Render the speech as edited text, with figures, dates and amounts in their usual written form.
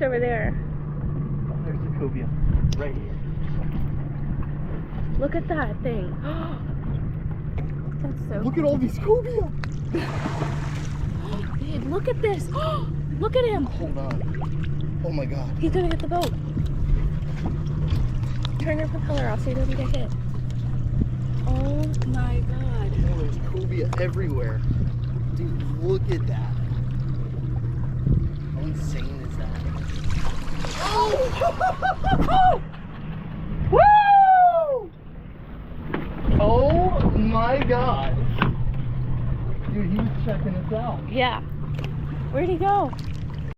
over there. Oh, there's the cobia. Right here. Look at that thing. That's so Look at all these cobia. Babe, look at this. Look at him. Hold on. Oh my god. He's gonna hit the boat. Turn your propeller off so he doesn't get hit. Oh my god. Oh, there's cobia everywhere. Dude, look at that. How insane is that? Oh! Woo! Oh my god. Dude, he was checking us out. Yeah. Where'd he go?